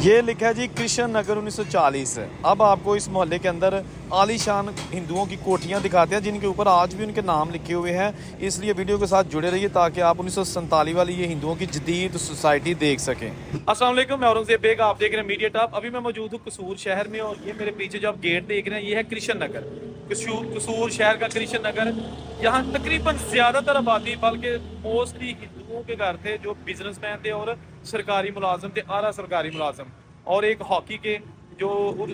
ये लिखा है जी कृष्ण नगर 1940। अब आपको इस मोहल्ले के अंदर आलीशान हिंदुओं की कोठियाँ दिखाते हैं जिनके ऊपर आज भी उनके नाम लिखे हुए हैं। इसलिए वीडियो के साथ जुड़े रहिए ताकि आप 1947 वाली ये हिंदुओं की जदीद सोसाइटी देख सकें। अस्सलाम वालेकुम, मैं औरंगजेब बेग, आप देख रहे हैं मीडिया टॉप। अभी मैं मौजूद हूँ कसूर शहर में और ये मेरे पीछे जो आप गेट देख रहे हैं ये है कृष्ण नगर। कसूर शहर का कृष्ण नगर। यहाँ तकरीबन ज़्यादातर आबादी बल्कि मोस्टली हिंदुओं के घर थे जो बिजनेसमैन थे और सरकारी मुलाजम थे, आला सरकारी मुलाजम। और एक हॉकी के जो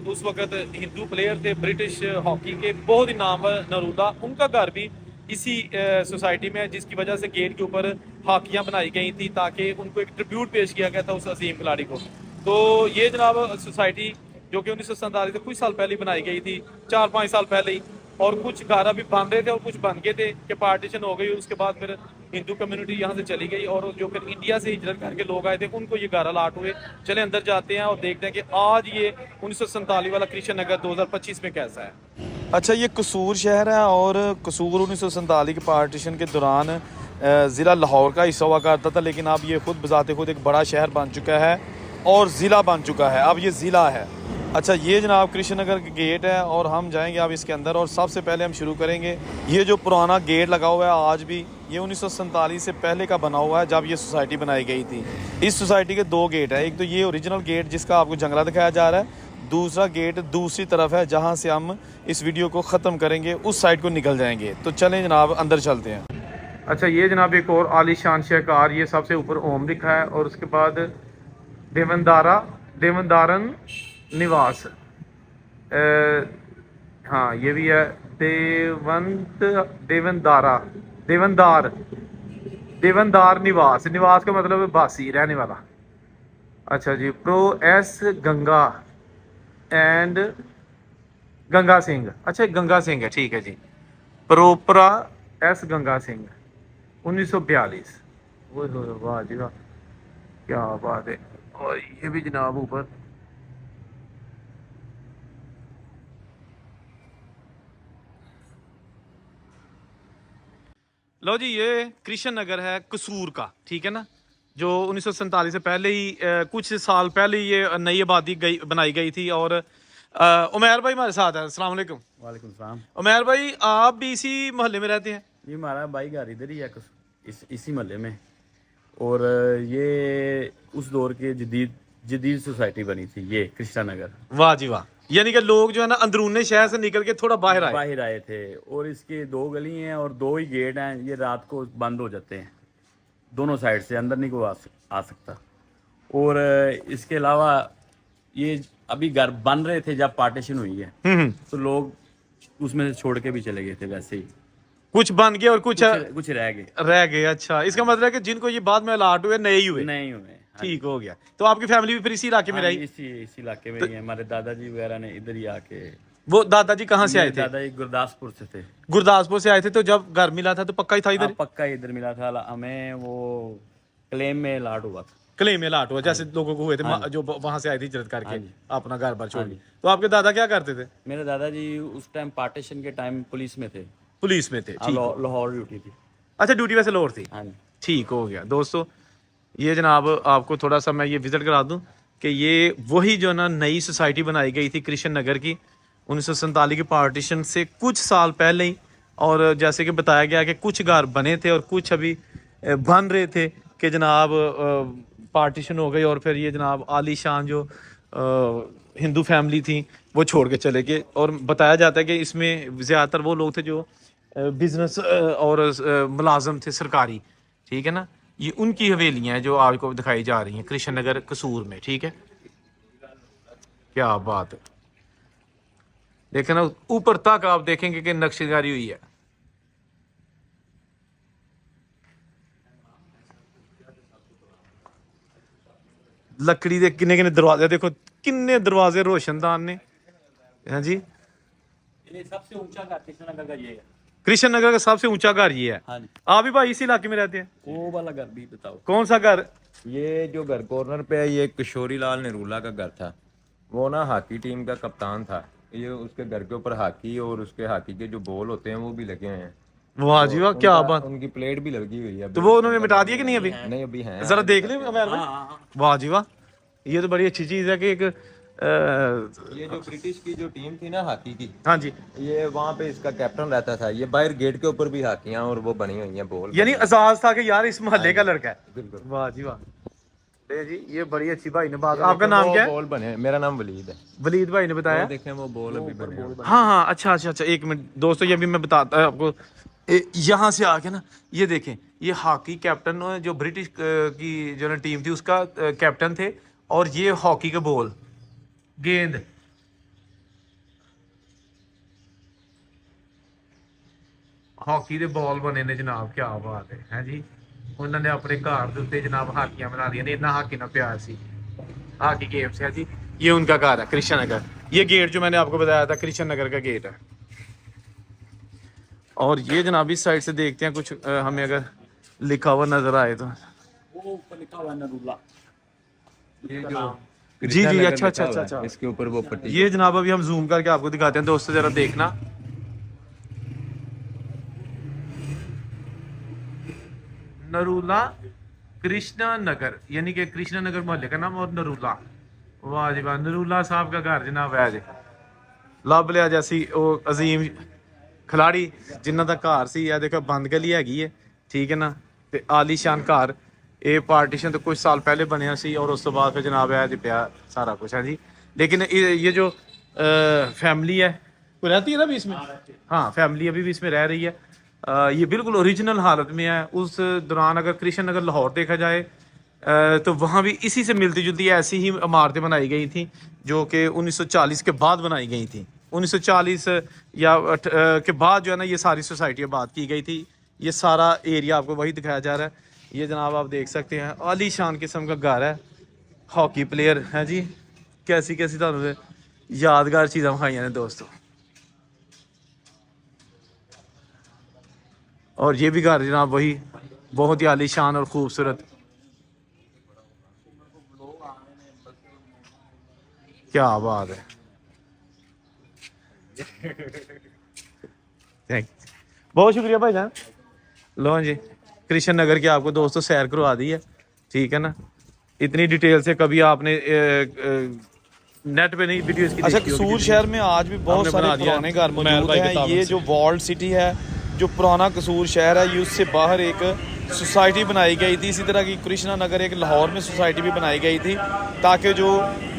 उस वक्त हिंदू प्लेयर थे ब्रिटिश हॉकी के बहुत ही नामवर नरूला, उनका घर भी इसी सोसाइटी में है, जिसकी वजह से गेट के ऊपर हॉकियाँ बनाई गई थी ताकि उनको एक ट्रिब्यूट पेश किया गया था उस अजीम खिलाड़ी को। तो ये जनाब सोसाइटी जो कि 1947 से कुछ साल पहले बनाई गई थी, 4-5 साल पहले ही। और कुछ घर अभी बन रहे थे और कुछ बन गए थे कि पार्टीशन हो गई। उसके बाद फिर हिंदू कम्युनिटी यहाँ से चली गई और जो फिर इंडिया से हिजरत करके लोग आए थे उनको ये घर अलाट हुए। चले अंदर जाते हैं और देखते हैं कि आज ये 1947 वाला कृष्ण नगर 2025 में कैसा है। अच्छा, ये कसूर शहर है और कसूर 1947 के पार्टीशन के दौरान ज़िला लाहौर का हिस्सा हुआ करता था, लेकिन अब ये खुद बजाते खुद एक बड़ा शहर बन चुका है और ज़िला बन चुका है। अब ये ज़िला है। अच्छा, ये जनाब कृष्ण नगर का गेट है और हम जाएंगे अब इसके अंदर। और सबसे पहले हम शुरू करेंगे, ये जो पुराना गेट लगा हुआ है आज भी, ये 1947 से पहले का बना हुआ है जब ये सोसाइटी बनाई गई थी। इस सोसाइटी के 2 गेट हैं। एक तो ये ओरिजिनल गेट जिसका आपको जंगला दिखाया जा रहा है, दूसरा गेट दूसरी तरफ है जहाँ से हम इस वीडियो को ख़त्म करेंगे, उस साइड को निकल जाएंगे। तो चलें जनाब अंदर चलते हैं। अच्छा, ये जनाब एक और आलीशान शहकार, ये सबसे ऊपर ओम लिखा है और उसके बाद देवंदारन निवास, हाँ ये भी है देवंदार निवास। निवास का मतलब बासी, रहने वाला। अच्छा जी, pro S Ganga and Ganga Singh. अच्छा, गंगा सिंह है, ठीक है जी। प्रोपरा एस गंगा सिंह 1942। वाह जी वाह, क्या बात है। और ये भी जनाब ऊपर लो जी, ये कृष्ण नगर है कसूर का, ठीक है ना, जो 1947 से पहले ही कुछ साल पहले ही ये नई आबादी बनाई गई थी। और उमैर भाई हमारे साथ है। अस्सलाम वालेकुम। वालेकुम सलाम। उमैर भाई, आप भी इसी मोहल्ले में रहते हैं? ये हमारा भाई घर इधर ही है, इसी मोहल्ले में। और ये उस दौर के जदीद जदीद सोसाइटी बनी थी, ये कृष्णा नगर। वाह जी वाह, यानी कि लोग जो है ना अंदरूनी शहर से निकल के थोड़ा बाहर आए थे। और इसके 2 गली हैं और 2 ही गेट हैं। ये रात को बंद हो जाते हैं, दोनों साइड से अंदर नहीं कोई आ सकता। और इसके अलावा ये अभी घर बन रहे थे जब पार्टीशन हुई है, तो लोग उसमें से छोड़ के भी चले गए थे। वैसे ही कुछ बन गए और कुछ रह गए। अच्छा, इसका मतलब है कि जिनको ये बाद में अलाट हुए नए ही हुए। नहीं हुए, ठीक हो गया। तो आपकी फैमिली भी फिर इसी इलाके में रही? इसी इलाके में ही है। हमारे दादाजी वगैरह ने इधर ही आके। वो दादाजी कहाँ से आए थे? दादाजी गुरदासपुर से थे। गुरदासपुर से आए थे। तो जब घर मिला था तो पक्का ही था इधर? पक्का इधर मिला था। हमें वो क्लेम में अलाट हुआ था। क्लेम में अलाट हुआ, जैसे लोगों को हुए थे जो वहां से आए थे हिजरत करके अपना घर बार छोड़ के। तो आपके दादा क्या करते थे? मेरे दादाजी उस टाइम पार्टीशन के टाइम पुलिस में थे। पुलिस में थे, ठीक। लाहौर ड्यूटी थी। अच्छा, ड्यूटी वैसे लाहौर थी। ठीक हो गया। दोस्तों, ये जनाब आपको थोड़ा सा मैं ये विजिट करा दूं कि ये वही जो ना नई सोसाइटी बनाई गई थी कृष्ण नगर की 1947 के पार्टीशन से कुछ साल पहले ही। और जैसे कि बताया गया कि कुछ घर बने थे और कुछ अभी बन रहे थे कि जनाब पार्टीशन हो गई और फिर ये जनाब आलीशान जो हिंदू फैमिली थी वो छोड़ के चले गए। और बताया जाता है कि इसमें ज़्यादातर वो लोग थे जो बिजनेस और मुलाजम थे सरकारी, ठीक है ना। ये उनकी हवेलियां हैं जो आपको दिखाई जा रही हैं कृष्ण नगर कसूर में, ठीक है। क्या बात है, देखें ना ऊपर तक आप देखेंगे कि नक्शेदारी हुई है। लकड़ी के किन्ने किन्ने दरवाजे देखो, किन्ने दरवाजे रोशनदान ने। हाँ जी, ये सबसे ऊंचा घर कृष्ण नगर का ये है। कृष्ण नगर का सबसे ऊंचा घर ये है। हाँ जी। आप भी भाई इसी इलाके में रहते हैं? वो वाला घर भी बताओ कौन सा घर? ये जो घर कॉर्नर पे है ये किशोरी लाल नेरूला का घर था। वो ना हॉकी टीम का कप्तान था। ये उसके घर के ऊपर हॉकी और उसके हॉकी के जो बॉल होते हैं वो भी लगे हुए हैं। वाह जी वाह, क्या बात। उनकी प्लेट भी लगी हुई है। तो वो उन्होंने मिटा दिया कि नहीं? अभी नहीं, अभी है। जरा देख ले। वाह जी वाह, ये तो बड़ी अच्छी चीज़ है कि एक ये जो ब्रिटिश की जो टीम थी ना हॉकी की, हाँ जी, ये वहाँ पे इसका कैप्टन रहता था। ये बाहर गेट के ऊपर भी हाकियां और वो बनी हुई हैं, बॉल यानी एहसास था कि यार इस मोहल्ले का लड़का है। बिल्कुल। वाह जी वाह। ले जी, ये बड़ी अच्छी भाई ने बात। आपका नाम क्या है? बॉल बने, मेरा नाम वलीद है। वलीद भाई ने बताया। देखें वो बॉल अभी बने हैं। हाँ हाँ, अच्छा अच्छा अच्छा, एक मिनट दोस्तों, ये भी मैं बताता हूँ आपको। यहाँ से आके ना, ये देखें, ये हॉकी कैप्टन जो ब्रिटिश की जो ना टीम थी उसका कैप्टन थे, और ये हॉकी के बॉल, गेंद। हॉकी ਦੇ ਬਾਲ ਬਣੇ ਨੇ ਜਨਾਬ, ਕੀ ਬਾਤ ਹੈ ਜੀ। ਉਹਨਾਂ ਨੇ ਆਪਣੇ ਘਰ ਦੇ ਉੱਤੇ जनाब ਹਾਕੀਆਂ ਬਣਾ ਲੀਆਂ ਨੇ, ਇੰਨਾ ਹਾਕੀ ਨਾਲ प्यार सी। हाकी गेम्स है जी। ये उनका घर है कृष्ण नगर। ये गेट जो मैंने आपको बताया था कृष्ण नगर का गेट है। और ये जनाब इस साइड से देखते हैं कुछ हमें अगर लिखा हुआ नजर आए तो। वो ऊपर लिखा हुआ है नरूला। ये जो जी जी, अच्छा अच्छा अच्छा अच्छा, इसके ऊपर वो पट्टी। ये जनाब अभी हम जूम करके आपको दिखाते हैं दोस्तों, जरा देखना। नरूला कृष्णा नगर, यानी कि कृष्णा नगर मोहल्ले का नाम, और नरूला। वाह जी वाह, नरूला साहब का घर जनाब है जी। ਲੱਭ ਲਿਆ ਜੈਸੀ ਉਹ ਅਜ਼ੀਮ ਖਿਲਾੜੀ ਜਿਨ੍ਹਾਂ ਦਾ ਘਰ ਸੀ। ਆ ਦੇਖੋ ਬੰਦ ਗਲੀ ਹੈਗੀ ਹੈ, ਠੀਕ ਹੈ ਨਾ, ਤੇ ਆਲੀਸ਼ਾਨ ਘਰ। ਇਹ ਪਾर्टीशन तो कुछ साल पहले बनया सी, और उस तो बाद फिर जनाब है जी पिया सारा कुछ है जी। लेकिन ये जो फैमिली है वो रहती है ना भी इसमें, हाँ फैमिली अभी भी इसमें रह रही है। ये बिल्कुल ओरिजिनल हालत में है। उस दौरान अगर कृष्ण नगर लाहौर देखा जाए तो वहाँ भी इसी से मिलती जुलती ऐसी ही इमारतें बनाई गई थी, जो कि 1940 के बाद बनाई गई थी। 1940 या के बाद जो है ना ये सारी सोसाइटियाँ बात की गई थी। ये सारा एरिया आपको वही दिखाया जा रहा है। ये जनाब आप देख सकते हैं आलीशान किस्म का घर है, हॉकी प्लेयर है जी। कैसी कैसी तुहानू यादगार चीज़ां विखाई ने दोस्तों। और ये भी घर जनाब वही बहुत ही आलीशान और खूबसूरत। क्या बात है, बहुत शुक्रिया भाई जान। लो जी, कृष्ण नगर की आपको दोस्तों सैर करवा दी है, ठीक है ना। इतनी डिटेल से कभी आपने नेट पे नहीं वीडियो इसकी। अच्छा, कसूर शहर में आज भी बहुत सारे पुराने घर मौजूद हैं। ये जो वॉल्ड सिटी है, जो पुराना कसूर शहर है, ये उससे बाहर एक सोसाइटी बनाई गई थी। इसी तरह की कृष्णा नगर एक लाहौर में सोसाइटी भी बनाई गई थी, ताकि जो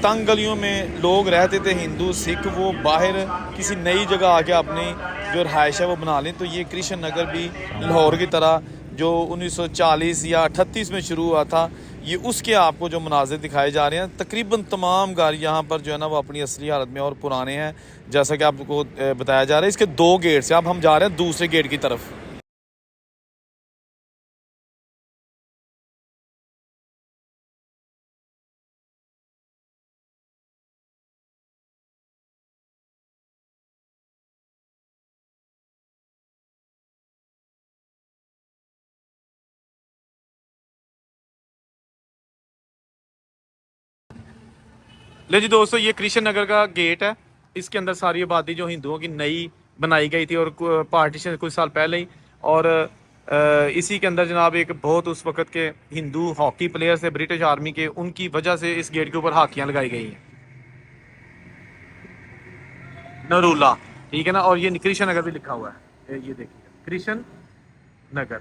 तंग गलियों में लोग रहते थे हिंदू सिख, वो बाहर किसी नई जगह आके अपनी जो रहायश है वो बना लें। तो ये कृष्ण नगर भी लाहौर की तरह जो 1940 या 38 में शुरू हुआ था, ये उसके आपको जो मनाजिर दिखाए जा रहे हैं। तकरीबन तमाम घर यहाँ पर जो है ना वो अपनी असली हालत में और पुराने हैं, जैसा कि आपको बताया जा रहा है। इसके 2 गेट्स हैं। अब हम जा रहे हैं दूसरे गेट की तरफ। ले जी दोस्तों, ये कृष्ण नगर का गेट है। इसके अंदर सारी आबादी जो हिंदुओं की नई बनाई गई थी, और पार्टीशन कुछ साल पहले ही। और इसी के अंदर जनाब एक बहुत उस वक्त के हिंदू हॉकी प्लेयर थे ब्रिटिश आर्मी के, उनकी वजह से इस गेट के ऊपर हाकियां लगाई गई हैं। नरूला, ठीक है ना। और ये कृष्ण नगर भी लिखा हुआ है, ये देखिए कृष्ण नगर।